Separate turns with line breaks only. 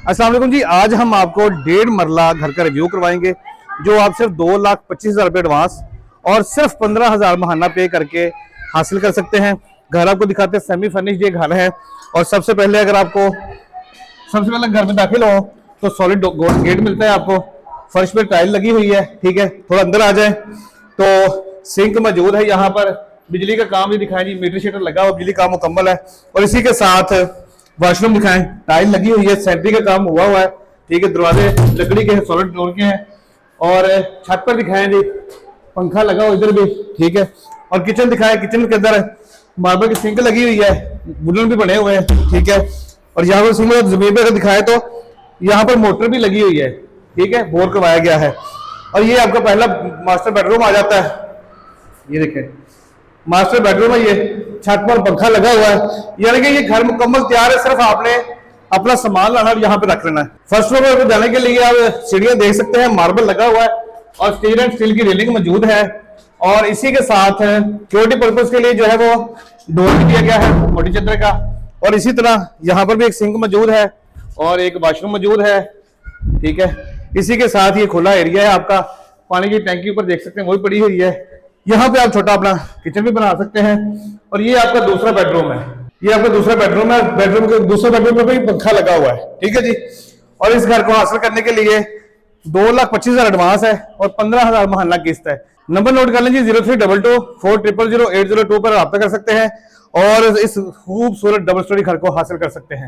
अस्सलाम वालेकुम जी। आज हम आपको 1.5 मरला घर का रिव्यू करवाएंगे जो आप सिर्फ 2,25,000 रुपये एडवांस और सिर्फ 15,000 महाना पे करके हासिल कर सकते हैं। घर आपको दिखाते हैं, सेमी फर्निश्ड ये घर है। और सबसे पहले घर में दाखिल हो तो सॉलिड गेट मिलता है आपको, फर्श पे टाइल लगी हुई है। ठीक है, थोड़ा अंदर आ जाए तो सिंक मौजूद है। यहाँ पर बिजली का काम भी दिखाएं जी, मीटर शीटर लगा हुआ, बिजली काम मुकम्मल है। और इसी के साथ वॉशरूम दिखाएं, टाइल लगी हुई है, सेंट्री का काम हुआ है। ठीक है, दरवाजे लकड़ी के हैं, सॉलिड डोर के हैं। और छत पर दिखाएं जी, पंखा लगा हुआ इधर भी। ठीक है, और किचन दिखाएं, किचन के अंदर मार्बल की सिंक लगी हुई है, वुडन भी बने हुए हैं। ठीक है, और यहाँ पर सिंक जमीन पर दिखाए तो यहाँ पर मोटर भी लगी हुई है। ठीक है, बोर करवाया गया है। और ये आपका पहला मास्टर बेडरूम आ जाता है। ये देखें, मास्टर बेडरूम है, ये छत पर पंखा लगा हुआ है, यानी कि ये घर मुकम्मल तैयार है। सिर्फ आपने अपना सामान लाना और यहाँ पे रख लेना है। फर्स्ट फ्लोर पर जाने के लिए आप सीढ़ियां देख सकते हैं, मार्बल लगा हुआ है और स्टील एंड स्टील की रेलिंग मौजूद है। और इसी के साथ सिक्योरिटी पर्पज के लिए जो है वो डोर भी दिया गया है मोटी चद्दर का। और इसी तरह यहाँ पर भी एक सिंक मौजूद है और एक वॉशरूम मौजूद है। ठीक है, इसी के साथ ये खुला एरिया है आपका, पानी की टैंकी ऊपर देख सकते हैं वही पड़ी हुई है। यहाँ पे आप छोटा अपना किचन भी बना सकते हैं। और ये आपका दूसरा बेडरूम है, ये आपका दूसरा बेडरूम है। बेडरूम के दूसरे बेडरूम में भी पंखा लगा हुआ है। ठीक है जी, और इस घर को हासिल करने के लिए 2,25,000 एडवांस है और 15,000 महाना किस्त है। नंबर नोट कर लीजिए, 0322400802 पर रब्ता कर सकते हैं और इस खूबसूरत डबल स्टोरी घर को हासिल कर सकते हैं।